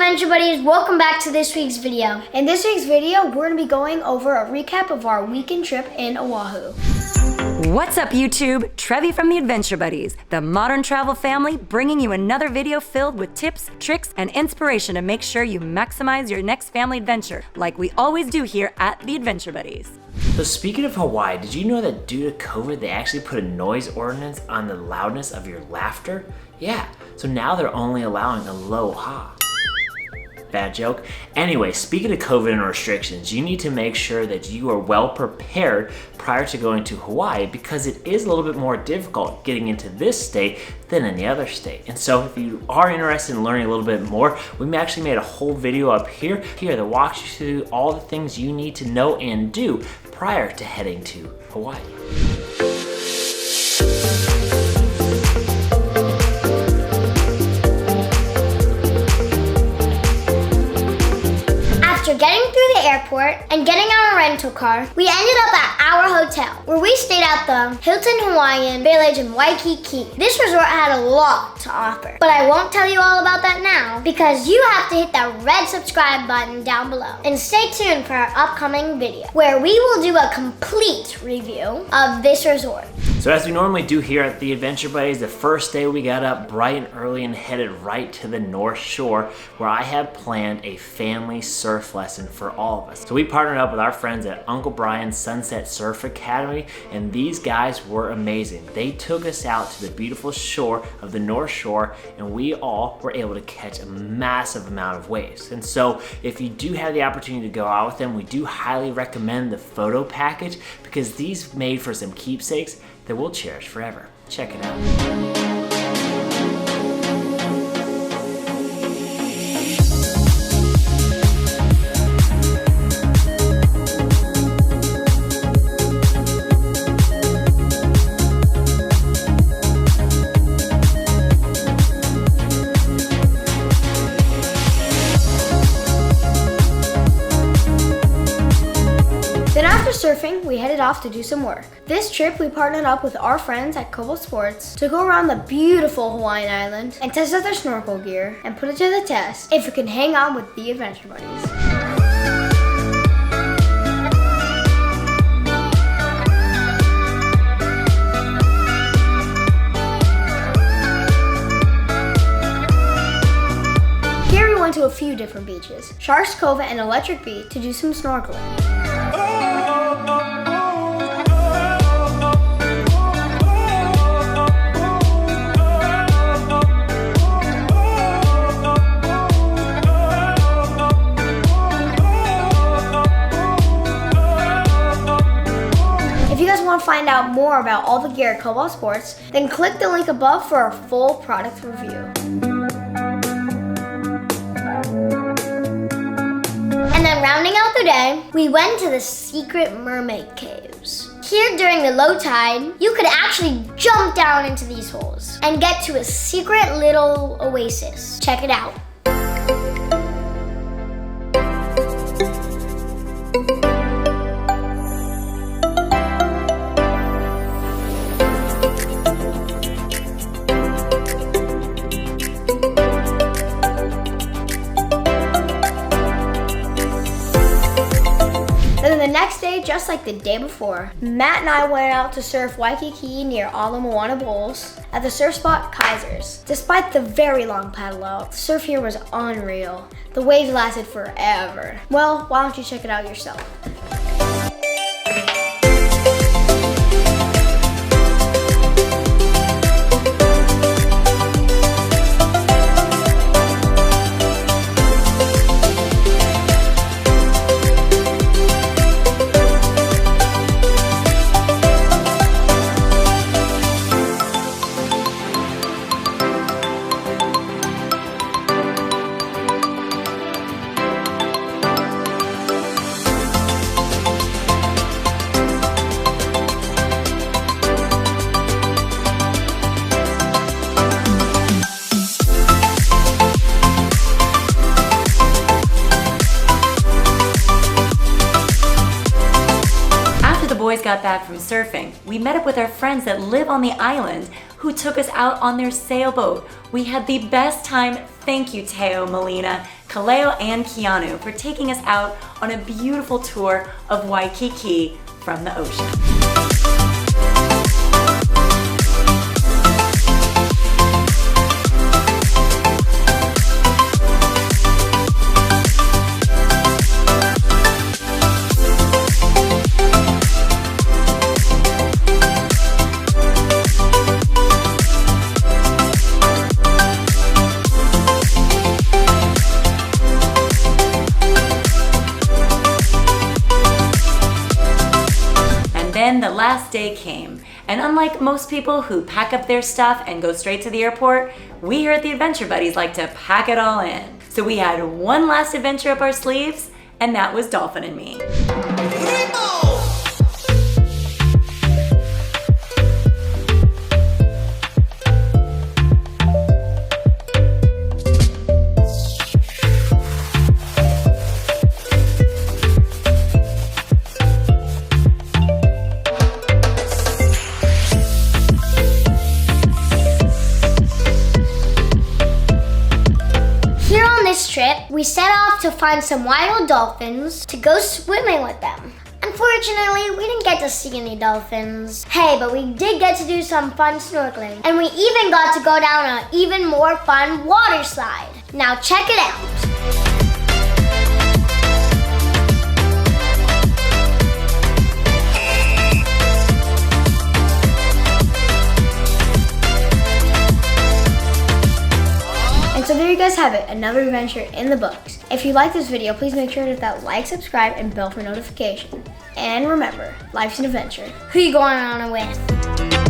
Adventure Buddies, welcome back to this week's video. In this week's video, we're going to be going over a recap of our weekend trip in Oahu. What's up YouTube? Trevi from the Adventure Buddies, the modern travel family, bringing you another video filled with tips, tricks, and inspiration to make sure you maximize your next family adventure, like we always do here at the Adventure Buddies. So speaking of Hawaii, did you know that due to COVID, they actually put a noise ordinance on the loudness of your laughter? Yeah, so now they're only allowing aloha. Bad joke. Anyway, speaking of COVID and restrictions, you need to make sure that you are well prepared prior to going to Hawaii because it is a little bit more difficult getting into this state than any other state. And so if you are interested in learning a little bit more, we actually made a whole video up here that walks you through all the things you need to know and do prior to heading to Hawaii. After getting through the airport and getting our rental car, we ended up at our hotel, where we stayed at the Hilton Hawaiian Village in Waikiki. This resort had a lot to offer, but I won't tell you all about that now because you have to hit that red subscribe button down below and stay tuned for our upcoming video, where we will do a complete review of this resort. So as we normally do here at the Adventure Buddies, the first day we got up bright and early and headed right to the North Shore, where I had planned a family surf lesson for all of us. So we partnered up with our friends at Uncle Brian's Sunset Surf Academy, and these guys were amazing. They took us out to the beautiful shore of the North Shore, and we all were able to catch a massive amount of waves. And so if you do have the opportunity to go out with them, we do highly recommend the photo package because these made for some keepsakes that we'll cherish forever. Check it out. Then after surfing, we headed off to do some work. This trip, we partnered up with our friends at Cobalt Sports to go around the beautiful Hawaiian island and test out their snorkel gear and put it to the test if we can hang on with the Adventure Buddies. Here we went to a few different beaches, Sharks Cove and Electric Beach, to do some snorkeling. If you guys want to find out more about all the gear at Cobalt Sports, then click the link above for our full product review. And then rounding out the day, we went to the secret mermaid caves. Here during the low tide, you could actually jump down into these holes and get to a secret little oasis. Check it out. And then the next day, just like the day before, Matt and I went out to surf Waikiki near Ala Moana Bowls at the surf spot Kaiser's. Despite the very long paddle out, the surf here was unreal. The waves lasted forever. Well, why don't you check it out yourself? boys got back from surfing, we met up with our friends that live on the island who took us out on their sailboat. We had the best time. Thank you, Teo, Melina, Kaleo, and Keanu for taking us out on a beautiful tour of Waikiki from the ocean. Then the last day came, and unlike most people who pack up their stuff and go straight to the airport, we here at the Adventure Buddies like to pack it all in. So we had one last adventure up our sleeves, and that was Dolphin and me. We set off to find some wild dolphins to go swimming with them. Unfortunately, we didn't get to see any dolphins. Hey, but we did get to do some fun snorkeling. And we even got to go down an even more fun water slide. Now check it out. So there you guys have it, another adventure in the books. If you like this video, please make sure to hit that like, subscribe, and bell for notification. And remember, life's an adventure. Who you going on it with?